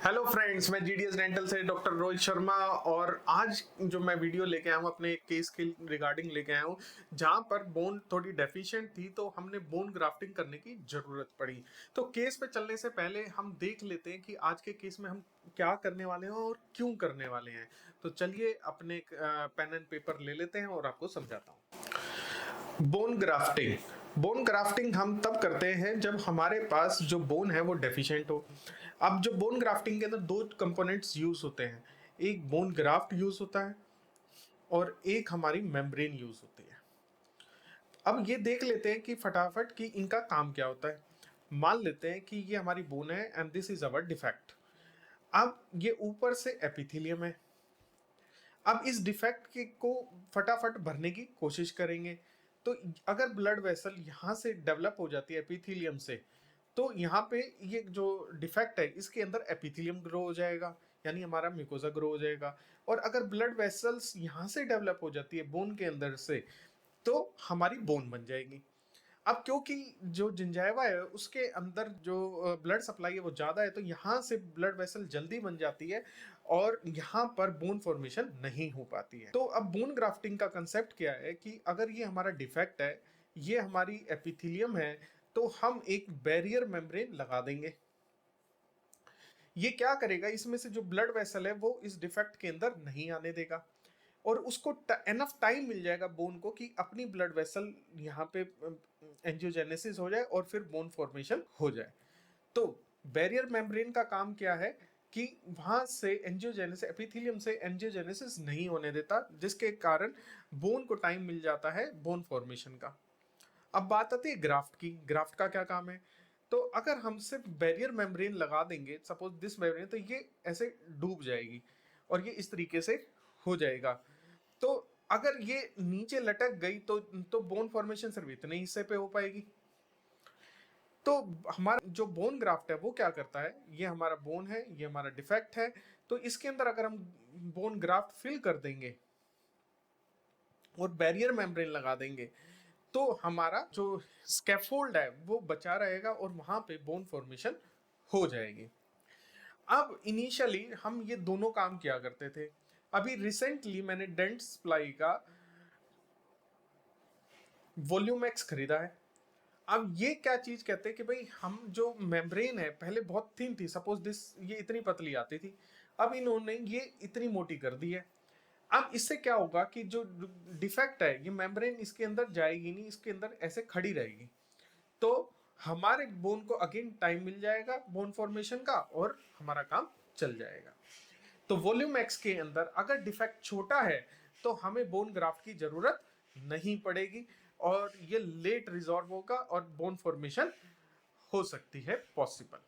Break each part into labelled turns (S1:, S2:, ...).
S1: Hello friends, मैं GDS dental से doctor Rohit Sharma. और आज जो मैं वीडियो लेके आया हूँ अपने एक केस के रिगार्डिंग लेके आया हूँ जहाँ पर बोन थोड़ी डेफिशिएंट थी, तो हमने बोन ग्राफ्टिंग करने की ज़रूरत पड़ी। तो केस पे चलने से पहले हम देख लेते हैं कि आज के केस में हम क्या करने वाले हैं और क्यों करने वाले हैं। तो चलिए अपने पेन एंड पेपर ले लेते हैं और आपको समझाता हूँ। बोन ग्राफ्टिंग हम तब करते हैं जब हमारे पास जो बोन है वो डेफिशिएंट हो। अब जो बोन ग्राफ्टिंग के अंदर दो कंपोनेंट्स यूज होते हैं, एक बोन ग्राफ्ट यूज होता है और एक हमारी मेम्ब्रेन यूज होती है। अब ये देख लेते हैं कि फटाफट कि इनका काम क्या होता है। मान लेते हैं कि ये हमारी बोन है and this is our defect. अब ये ऊपर से एपिथेलियम है। अब इस डिफेक्ट के को फटाफट भरने की कोशिश करेंगे। तो अगर ब्लड वेसल यहाँ से डेवलप हो जाती है एपिथेलियम से, तो यहाँ पे ये जो डिफेक्ट है इसके अंदर एपिथेलियम ग्रो हो जाएगा, यानी हमारा म्यूकोसा ग्रो हो जाएगा। और अगर ब्लड वेसल्स यहाँ से डेवलप हो जाती है बोन के अंदर से, तो हमारी बोन बन जाएगी। अब क्योंकि जो जिंजाइवा है उसके अंदर जो ब्लड सप्लाई है वो ज़्यादा है, तो यहाँ से ब्लड वेसल जल्दी बन जाती है और यहाँ पर बोन फॉर्मेशन नहीं हो पाती है। तो अब बोन ग्राफ्टिंग का कंसेप्ट क्या है कि अगर ये हमारा डिफेक्ट है, ये हमारी एपिथेलियम है, तो हम एक बैरियर मेम्ब्रेन लगा देंगे। ये क्या करेगा, इसमें से जो ब्लड वेसल है वो इस डिफेक्ट के अंदर नहीं आने देगा और उसको एनफ टाइम मिल जाएगा बोन को कि अपनी ब्लड वेसल यहाँ पे एंजियोजेनेसिस हो जाए और फिर बोन फॉर्मेशन हो जाए। तो बैरियर मेम्ब्रेन का काम क्या है कि वहां से एंजियोजेनेसिस, एपिथेलियम से एंजियोजेनेसिस नहीं होने देता, जिसके कारण बोन को टाइम मिल जाता है बोन फॉर्मेशन का। अब बात आती है ग्राफ्ट की। ग्राफ्ट का क्या काम है? तो अगर हम सिर्फ बैरियर मेम्ब्रेन लगा देंगे, सपोज दिस मेम्ब्रेन, तो ये ऐसे डूब जाएगी और ये इस तरीके से हो जाएगा। तो अगर ये नीचे लटक गई तो बोन फॉर्मेशन सिर्फ इतने हिस्से पे हो पाएगी। तो हमारा जो बोन ग्राफ्ट है वो क्या करता है, ये हमारा बोन है, ये हमारा डिफेक्ट है, तो इसके अंदर अगर हम बोन ग्राफ्ट फिल कर देंगे और बैरियर मेम्ब्रेन लगा देंगे, तो हमारा जो स्कैफोल्ड है वो बचा रहेगा और वहां पे बोन फॉर्मेशन हो जाएगी। अब इनिशियली हम ये दोनों काम किया करते थे। अभी रिसेंटली मैंने डेंट सप्लाई का वॉल्यूम एक्स खरीदा है। अब ये क्या चीज कहते हैं कि भाई हम जो मेम्ब्रेन है पहले बहुत थिन थी, सपोज दिस, ये इतनी पतली आती थी, अब इन्होंने ये इतनी मोटी कर दी है। अब इससे क्या होगा कि जो डिफेक्ट है ये मेम्ब्रेन इसके अंदर जाएगी नहीं, इसके अंदर ऐसे खड़ी रहेगी। तो हमारे बोन को अगेन टाइम मिल जाएगा बोन फॉर्मेशन का और हमारा काम चल जाएगा। तो वॉल्यूम एक्स के अंदर अगर डिफेक्ट छोटा है तो हमें बोन ग्राफ्ट की जरूरत नहीं पड़ेगी और ये लेट रिजॉल्व होगा और बोन फॉर्मेशन हो सकती है पॉसिबल।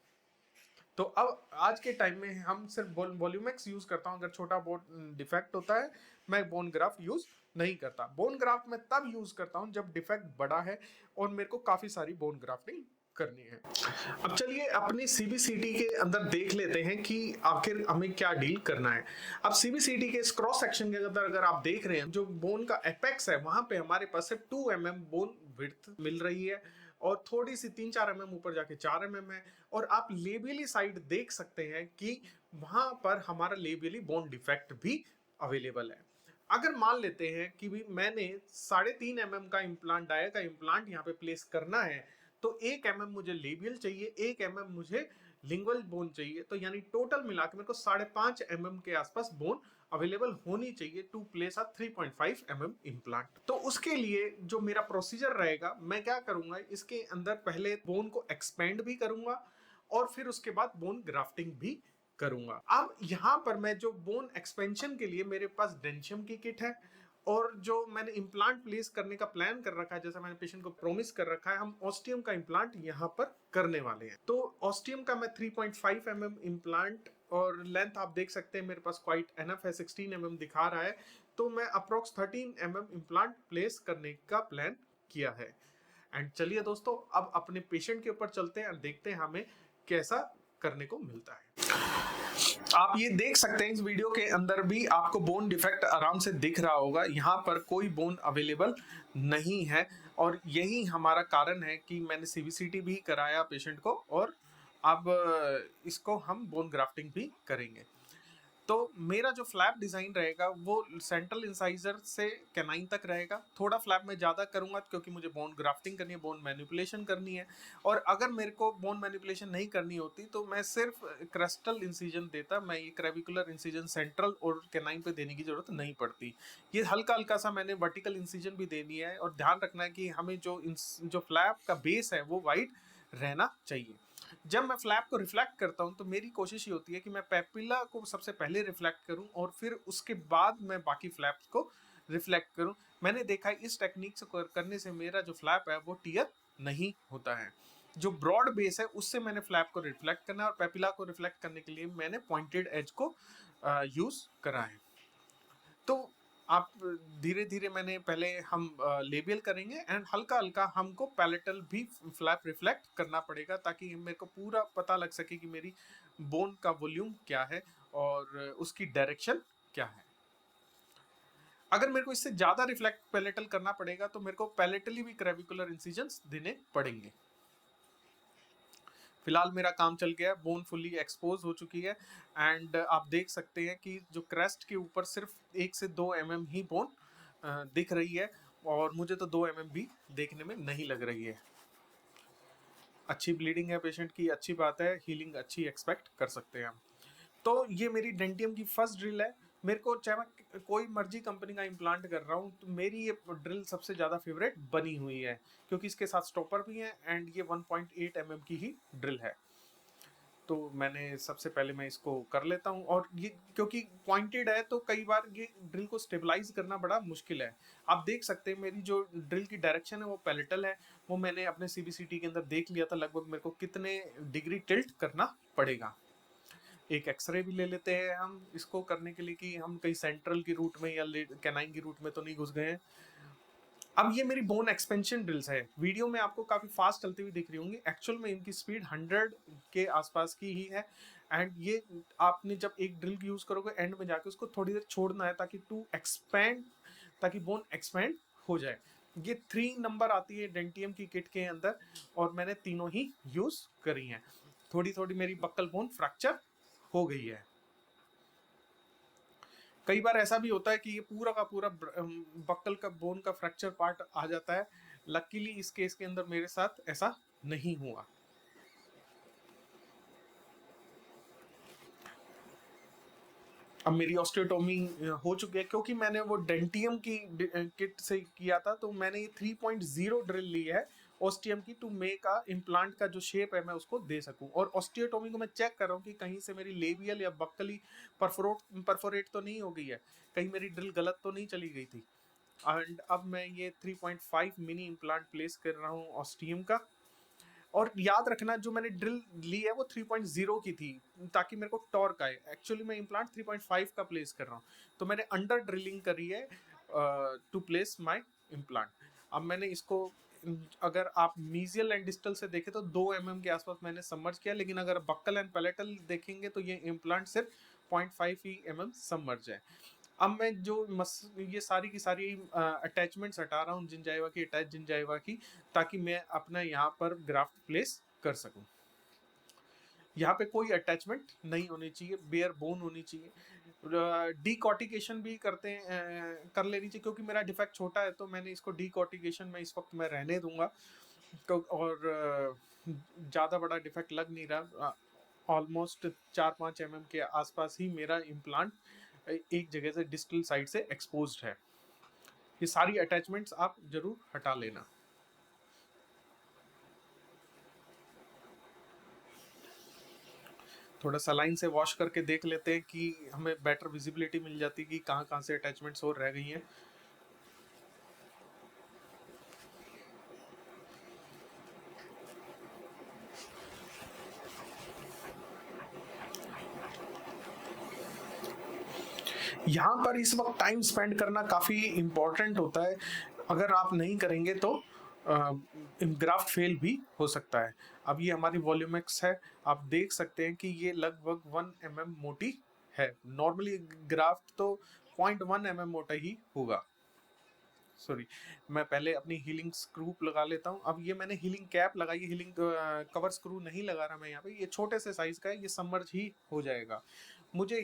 S1: तो अब आज के टाइम में हम सिर्फ वॉल्यूम एक्स यूज करता हूं। अगर छोटा बोन डिफेक्ट होता है मैं बोन ग्राफ्ट यूज नहीं करता। बोन ग्राफ्ट मैं तब यूज करता हूं जब डिफेक्ट बड़ा है और मेरे को काफी सारी बोन ग्राफ्टिंग करनी है। अब चलिए अपनी सीबीसीटी के अंदर देख लेते हैं कि आखिर हमें क्या डील करना है। अब सीबीसीटी के क्रॉस सेक्शन के अंदर अगर आप देख रहे हैं, जो बोन का एपेक्स है वहां पे हमारे पास सिर्फ 2 mm बोन विड्थ मिल रही है और थोड़ी सी 3-4 mm ऊपर जाके 4 mm है। और आप लेबियली साइड देख सकते हैं कि वहां पर हमारा लेबियली बोन डिफेक्ट भी अवेलेबल है। अगर मान लेते हैं कि भी मैंने 3.5 mm का इम्प्लांट, डाया का इम्प्लांट यहाँ पे प्लेस करना है, तो 1 mm मुझे लेबियल चाहिए, 1 mm मुझे लिंगुअल बोन चाहिए, तो यानी टोटल मिला के मेरे को 5.5 mm के आसपास बोन अवेलेबल होनी चाहिए to place a 3.5 mm implant. तो उसके लिए जो मेरा प्रोसीजर रहेगा, मैं क्या करूंगा, इसके अंदर पहले बोन को एक्सपेंड भी करूंगा और फिर उसके बाद बोन ग्राफ्टिंग भी करूंगा। अब यहां पर मैं जो बोन एक्सपेंशन के लिए मेरे पास डेंशियम की किट है और जो मैंने इम्प्लांट प्लेस करने का प्लान कर रखा है, जैसा मैंने पेशेंट को प्रॉमिस कर रखा है, हम ऑस्टियम का इम्प्लांट यहाँ पर करने वाले हैं। तो ऑस्टियम का मैं 3.5 mm इम्प्लांट, और लेंथ आप देख सकते हैं मेरे पास क्वाइट एनफ है, 16 mm दिखा रहा है, तो मैं अप्रोक्स 13 mm इम्प्लांट प्लेस करने का प्लान किया है। एंड चलिए दोस्तों अब अपने पेशेंट के ऊपर चलते हैं और देखते हैं हमें कैसा करने को मिलता है। आप ये देख सकते हैं इस वीडियो के अंदर भी आपको बोन डिफेक्ट आराम से दिख रहा होगा, यहाँ पर कोई बोन अवेलेबल नहीं है और यही हमारा कारण है कि मैंने सीबीसीटी भी कराया पेशेंट को और अब इसको हम बोन ग्राफ्टिंग भी करेंगे। तो मेरा जो फ्लैप डिजाइन रहेगा वो सेंट्रल इंसाइजर से कैनाइन तक रहेगा। थोड़ा फ्लैप मैं ज़्यादा करूंगा क्योंकि मुझे बोन ग्राफ्टिंग करनी है, बोन मैनिपुलेशन करनी है। और अगर मेरे को बोन मैनिपुलेशन नहीं करनी होती तो मैं सिर्फ क्रिस्टल इंसिजन देता, मैं ये क्रेविकुलर इंसिजन सेंट्रल और कैनाइन पे देने की जरूरत नहीं पड़ती। ये हल्का हल्का सा मैंने वर्टिकल इंसिजन भी देनी है। और ध्यान रखना है कि हमें जो फ्लैप का बेस है वो वाइड रहना चाहिए। जब मैं फ्लैप को रिफ्लेक्ट करता हूं तो मेरी कोशिश ये होती है कि मैं पेपिला को सबसे पहले रिफ्लेक्ट करूं और फिर उसके बाद मैं बाकी फ्लैप्स को रिफ्लेक्ट करूं। मैंने देखा है इस टेक्निक से करने से मेरा जो फ्लैप है वो टियर नहीं होता है। जो ब्रॉड बेस है उससे मैंने फ्लैप को रिफ्लेक्ट करना है और पेपिला को रिफ्लेक्ट करने के लिए मैंने पॉइंटेड एज को यूज करा है। तो आप धीरे धीरे मैंने पहले हम लेबियल करेंगे एंड हल्का हल्का हमको पैलेटल भी फ्लैप रिफ्लेक्ट करना पड़ेगा ताकि मेरे को पूरा पता लग सके कि मेरी बोन का वॉल्यूम क्या है और उसकी डायरेक्शन क्या है। अगर मेरे को इससे ज्यादा रिफ्लेक्ट पैलेटल करना पड़ेगा तो मेरे को पैलेटली भी क्रेविकुलर इंसिजन्स देने पड़ेंगे। फिलहाल मेरा काम चल गया, बोन फुली एक्सपोज हो चुकी है एंड आप देख सकते हैं कि जो क्रेस्ट के ऊपर सिर्फ 1 से 2 mm ही बोन दिख रही है और मुझे तो 2 mm भी देखने में नहीं लग रही है। अच्छी ब्लीडिंग है पेशेंट की, अच्छी बात है, हीलिंग अच्छी एक्सपेक्ट कर सकते हैं हम। तो ये मेरी डेंटियम की फर्स्ट ड्रिल है। मेरे को चाहे मैं कोई मर्जी कंपनी का इम्प्लांट कर रहा हूँ तो मेरी ये ड्रिल सबसे ज़्यादा फेवरेट बनी हुई है क्योंकि इसके साथ स्टॉपर भी है एंड ये 1.8 mm की ही ड्रिल है। तो मैंने सबसे पहले मैं इसको कर लेता हूँ और ये क्योंकि पॉइंटेड है तो कई बार ये ड्रिल को स्टेबलाइज करना बड़ा मुश्किल है। आप देख सकते हैं मेरी जो ड्रिल की डायरेक्शन है वो पैलेटल है। वो मैंने अपने सीबीसीटी के अंदर देख लिया था लगभग मेरे को कितने डिग्री टिल्ट करना पड़ेगा। एक एक्सरे भी ले लेते हैं हम इसको करने के लिए कि हम कहीं सेंट्रल की रूट में या कैनाइन की रूट में तो नहीं घुस गए हैं। अब ये मेरी बोन एक्सपेंशन ड्रिल्स है। वीडियो में आपको काफी फास्ट चलती हुई दिख रही होंगी, एक्चुअल में इनकी स्पीड 100 के आसपास की ही है। एंड ये आपने जब एक ड्रिल यूज करोगे एंड में जाके उसको थोड़ी देर छोड़ना है ताकि टू एक्सपेंड, ताकि बोन एक्सपेंड हो जाए। ये 3 नंबर आती है डेंटियम की किट के अंदर और मैंने तीनों ही यूज करी हैं। थोड़ी थोड़ी मेरी बक्कल बोन फ्रैक्चर हो गई है। कई बार ऐसा भी होता है कि ये पूरा का पूरा बक्कल का बोन का फ्रैक्चर पार्ट आ जाता है। लकीली इस केस के अंदर मेरे साथ ऐसा नहीं हुआ। अब मेरी ऑस्टियोटोमी हो चुकी है क्योंकि मैंने वो डेंटियम की किट से किया था तो मैंने ये 3.0 ड्रिल ली है ऑस्टियम की टू मेक अ इम्प्लांट का जो शेप है मैं उसको दे सकूं। और ऑस्टियोटोमी को मैं चेक कर रहा हूँ कि कहीं से मेरी लेबियल या बक्कली परफोरेट तो नहीं हो गई है, कहीं मेरी ड्रिल गलत तो नहीं चली गई थी। एंड अब मैं ये 3.5 मिनी इम्प्लांट प्लेस कर रहा हूँ ऑस्टियम का। और याद रखना जो मैंने ड्रिल ली है वो 3.0 की थी ताकि मेरे को टॉर्क आए। एक्चुअली मैं इम्प्लांट 3.5 का प्लेस कर रहा हूँ तो मैंने अंडर ड्रिलिंग करी है टू प्लेस माय इम्प्लांट। अब मैंने इसको अगर आप मीजियल एंड डिस्टल से देखें तो 2 mm के आसपास मैंने सबमर्ज किया, लेकिन अगर बक्कल एंड पैलेटल देखेंगे तो ये इम्प्लांट सिर्फ 0.5 ही mm सबमर्ज है। अब मैं जो ये सारी की सारी अटैचमेंट्स हटा रहा हूँ जिंजाइवा की, अटैच जिंजाइवा की, ताकि मैं अपना यहाँ पर ग्राफ्ट प्लेस कर सकूँ। यहाँ पे कोई अटैचमेंट नहीं होनी चाहिए, बेयर बोन होनी चाहिए। डीकॉटिकेशन भी करते हैं, कर लेनी चाहिए क्योंकि मेरा डिफेक्ट छोटा है तो मैंने इसको डीकॉटिकेशन में इस वक्त मैं रहने दूंगा। और ज़्यादा बड़ा डिफेक्ट लग नहीं रहा, ऑलमोस्ट 4-5 mm के आसपास ही मेरा इम्प्लांट एक जगह से डिस्टल साइड से एक्सपोज्ड है। ये सारी अटैचमेंट्स आप जरूर हटा लेना। थोड़ा सलाइन से वॉश करके देख लेते हैं कि हमें बेटर विजिबिलिटी मिल जाती है कि कहाँ कहाँ से अटैचमेंट्स और रह गई हैं। यहाँ पर इस वक्त टाइम स्पेंड करना काफ़ी इम्पोर्टेंट होता है। अगर आप नहीं करेंगे तो ग्राफ्ट फेल भी हो सकता है। अब ये हमारी वॉल्यूमेक्स है, आप देख सकते हैं कि ये लगभग 1 mm मोटी है। नॉर्मली ग्राफ्ट तो 0.1 mm मोटा ही होगा। सॉरी, मैं पहले अपनी हीलिंग स्क्रू लगा लेता हूँ। अब ये मैंने हीलिंग कैप लगाई है, हीलिंग कवर स्क्रू नहीं लगा रहा मैं यहाँ पे, ये छोटे से साइज का है, ये सबमर्ज ही हो जाएगा। मुझे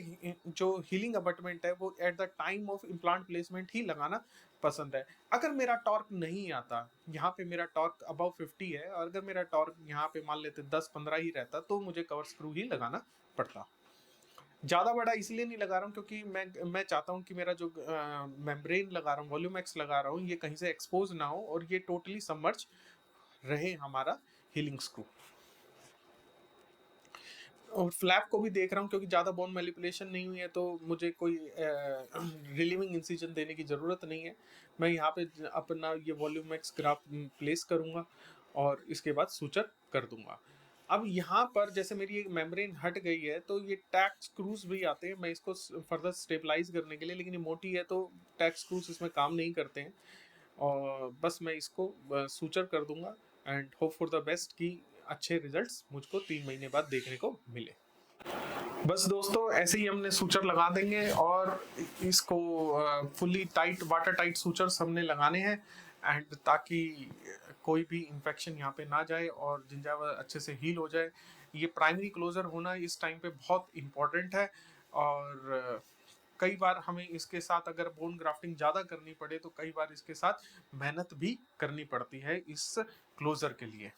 S1: जो हीलिंग अबटमेंट है वो at the time of implant placement ही लगाना पसंद है। अगर मेरा टॉर्क नहीं आता, यहाँ पे मेरा टॉर्क अबव 50 है, और अगर मेरा टॉर्क यहाँ पे मान लेते 10-15 ही रहता, तो मुझे कवर स्क्रू ही लगाना पड़ता। ज़्यादा बड़ा इसलिए नहीं लगा रहा हूँ क्योंकि मैं चाहता हूँ कि मेरा जो मेम्ब्रेन लगा रहा हूँ, वॉल्यूमेक्स लगा रहा हूँ, ये कहीं से एक्सपोज ना हो और ये टोटली सबमर्ज रहे हमारा हीलिंग स्क्रू। और फ्लैप को भी देख रहा हूँ क्योंकि ज़्यादा बोन मैनिपुलेशन नहीं हुई है, तो मुझे कोई रिलीविंग इंसिजन देने की ज़रूरत नहीं है। मैं यहाँ पे अपना ये वॉल्यूमेक्स ग्राफ प्लेस करूँगा और इसके बाद सूचर कर दूंगा। अब यहाँ पर जैसे मेरी एक मेम्ब्रेन हट गई है, तो ये टैक स्क्रूज भी आते हैं मैं इसको फर्दर स्टेबलाइज करने के लिए, लेकिन ये मोटी है तो टैक स्क्रूज इसमें काम नहीं करते हैं, और बस मैं इसको सूचर कर दूंगा and hope for the best कि अच्छे रिजल्ट्स मुझको 3 महीने बाद देखने को मिले। बस दोस्तों, ऐसे ही हमने सूचर लगा देंगे और इसको fully tight, water tight sutures हमने लगाने हैं, एंड ताकि कोई भी इन्फेक्शन यहाँ पे ना जाए और जिंजावा अच्छे से हील हो जाए। ये प्राइमरी क्लोजर होना इस टाइम पे बहुत इम्पोर्टेंट है, और कई बार हमें इसके साथ अगर बोन ग्राफ्टिंग ज़्यादा करनी पड़े तो कई बार इसके साथ मेहनत भी करनी पड़ती है इस क्लोजर के लिए।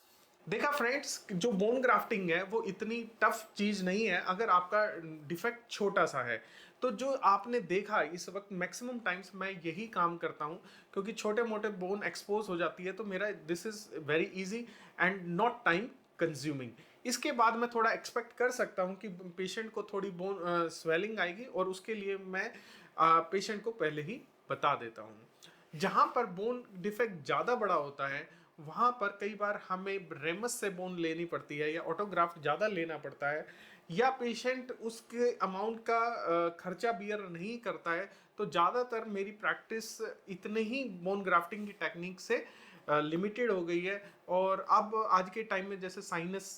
S1: देखा फ्रेंड्स, जो बोन ग्राफ्टिंग है वो इतनी टफ चीज नहीं है अगर आपका डिफेक्ट छोटा सा है। तो जो आपने देखा इस वक्त मैक्सिमम टाइम्स मैं यही काम करता हूँ, क्योंकि छोटे मोटे बोन एक्सपोज हो जाती है, तो मेरा this is very easy and not time consuming. इसके बाद मैं थोड़ा एक्सपेक्ट कर सकता हूँ कि पेशेंट को थोड़ी बोन स्वेलिंग आएगी, और उसके लिए मैं पेशेंट को पहले ही बता देता हूँ। जहाँ पर बोन डिफेक्ट ज़्यादा बड़ा होता है वहाँ पर कई बार हमें रेमस से बोन लेनी पड़ती है, या ऑटोग्राफ्ट ज़्यादा लेना पड़ता है, या पेशेंट उसके अमाउंट का खर्चा बियर नहीं करता है, तो ज़्यादातर मेरी प्रैक्टिस इतने ही बोन ग्राफ्टिंग की टेक्निक से लिमिटेड हो गई है। और अब आज के टाइम में जैसे साइनस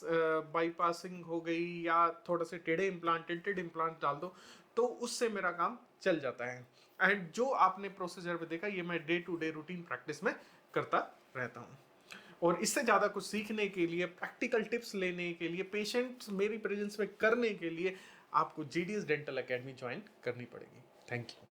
S1: बाईपासिंग हो गई, या थोड़ा से टेढ़े इम्प्लांट, टिल्टेड इम्प्लांट डाल दो, तो उससे मेरा काम चल जाता है। एंड जो आपने प्रोसीजर पे देखा, ये मैं day to day routine practice में करता रहता हूँ। और इससे ज़्यादा कुछ सीखने के लिए, प्रैक्टिकल टिप्स लेने के लिए, पेशेंट्स मेरी प्रेजेंस में करने के लिए आपको GDS डेंटल एकेडमी ज्वाइन करनी पड़ेगी। Thank you.